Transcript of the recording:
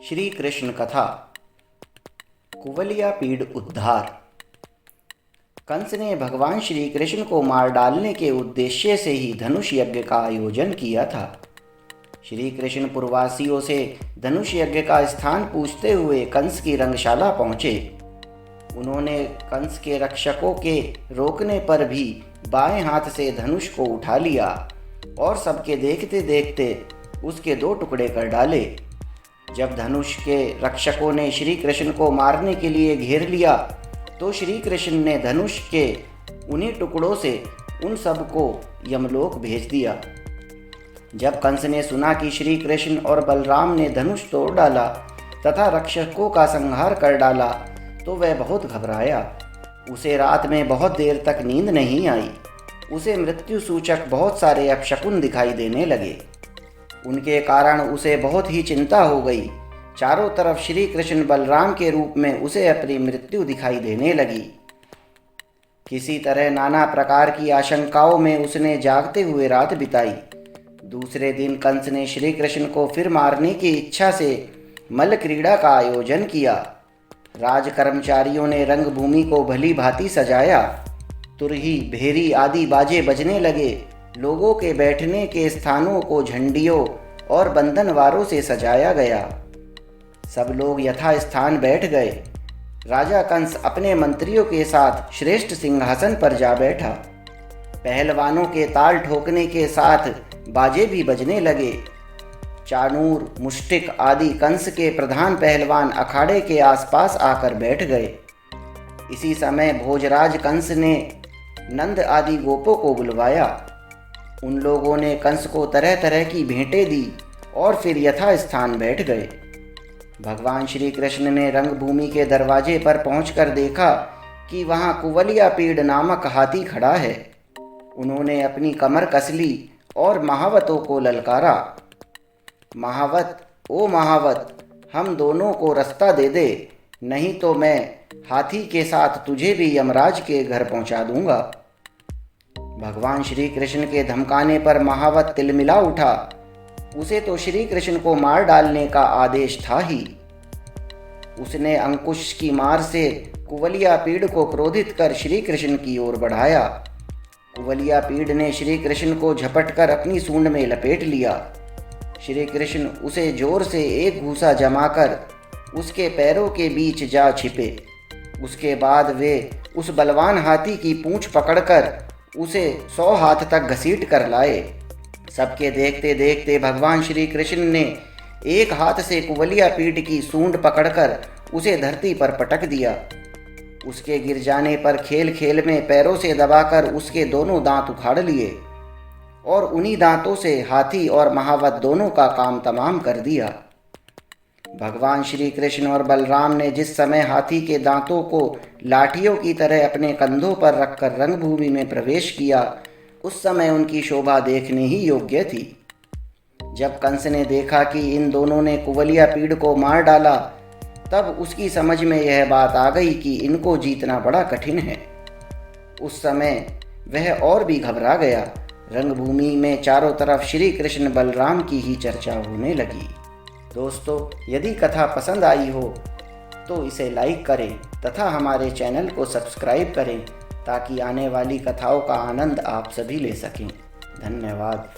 श्री कृष्ण कथा। कुवलिया पीड़ उद्धार। कंस ने भगवान श्री कृष्ण को मार डालने के उद्देश्य से ही धनुष यज्ञ का आयोजन किया था। श्री कृष्ण पुरवासियों से धनुष यज्ञ का स्थान पूछते हुए कंस की रंगशाला पहुँचे। उन्होंने कंस के रक्षकों के रोकने पर भी बाएं हाथ से धनुष को उठा लिया और सबके देखते देखते उसके 2 टुकड़े कर डाले। जब धनुष के रक्षकों ने श्री कृष्ण को मारने के लिए घेर लिया तो श्री कृष्ण ने धनुष के उन्हीं टुकड़ों से उन सब को यमलोक भेज दिया। जब कंस ने सुना कि श्री कृष्ण और बलराम ने धनुष तोड़ डाला तथा रक्षकों का संहार कर डाला तो वह बहुत घबराया। उसे रात में बहुत देर तक नींद नहीं आई। उसे मृत्यु सूचक बहुत सारे अपशकुन दिखाई देने लगे। उनके कारण उसे बहुत ही चिंता हो गई। चारों तरफ श्री कृष्ण बलराम के रूप में उसे अपनी मृत्यु दिखाई देने लगी। किसी तरह नाना प्रकार की आशंकाओं में उसने जागते हुए रात बिताई। दूसरे दिन कंस ने श्री कृष्ण को फिर मारने की इच्छा से मल्ल क्रीड़ा का आयोजन किया। राज कर्मचारियों ने रंगभूमि को भली भांति सजाया। तुरही, भेरी आदि बाजे बजने लगे। लोगों के बैठने के स्थानों को झंडियों और बंधनवारों से सजाया गया। सब लोग यथास्थान बैठ गए। राजा कंस अपने मंत्रियों के साथ श्रेष्ठ सिंहासन पर जा बैठा। पहलवानों के ताल ठोकने के साथ बाजे भी बजने लगे। चाणूर, मुष्टिक आदि कंस के प्रधान पहलवान अखाड़े के आसपास आकर बैठ गए। इसी समय भोजराज कंस ने नंद आदि गोपों को बुलवाया। उन लोगों ने कंस को तरह तरह की भेंटें दी और फिर यथास्थान बैठ गए। भगवान श्री कृष्ण ने रंगभूमि के दरवाजे पर पहुंचकर देखा कि वहां कुवलिया पीड़ नामक हाथी खड़ा है। उन्होंने अपनी कमर कस ली और महावतों को ललकारा। महावत, ओ महावत, हम दोनों को रास्ता दे दे, नहीं तो मैं हाथी के साथ तुझे भी यमराज के घर पहुंचा दूंगा। भगवान श्री कृष्ण के धमकाने पर महावत तिलमिला उठा। उसे तो श्री कृष्ण को मार डालने का आदेश था ही। उसने अंकुश की मार से कुवलिया पीड़ को क्रोधित कर श्री कृष्ण की ओर बढ़ाया। कुवलिया पीड़ ने श्री कृष्ण को झपटकर अपनी सूंड में लपेट लिया। श्री कृष्ण उसे जोर से एक घूंसा जमाकर उसके पैरों के बीच जा छिपे। उसके बाद वे उस बलवान हाथी की पूंछ पकड़कर उसे 100 हाथ तक घसीट कर लाए। सबके देखते देखते भगवान श्री कृष्ण ने एक हाथ से कुवलिया पीड़ की सूंड पकड़कर उसे धरती पर पटक दिया। उसके गिर जाने पर खेल खेल में पैरों से दबाकर उसके दोनों दांत उखाड़ लिए और उन्हीं दांतों से हाथी और महावत दोनों का काम तमाम कर दिया। भगवान श्री कृष्ण और बलराम ने जिस समय हाथी के दांतों को लाठियों की तरह अपने कंधों पर रखकर रंगभूमि में प्रवेश किया, उस समय उनकी शोभा देखने ही योग्य थी। जब कंस ने देखा कि इन दोनों ने कुवलिया पीड़ को मार डाला, तब उसकी समझ में यह बात आ गई कि इनको जीतना बड़ा कठिन है। उस समय वह और भी घबरा गया। रंगभूमि में चारों तरफ श्री कृष्ण बलराम की ही चर्चा होने लगी। दोस्तों, यदि कथा पसंद आई हो तो इसे लाइक करें तथा हमारे चैनल को सब्सक्राइब करें ताकि आने वाली कथाओं का आनंद आप सभी ले सकें। धन्यवाद।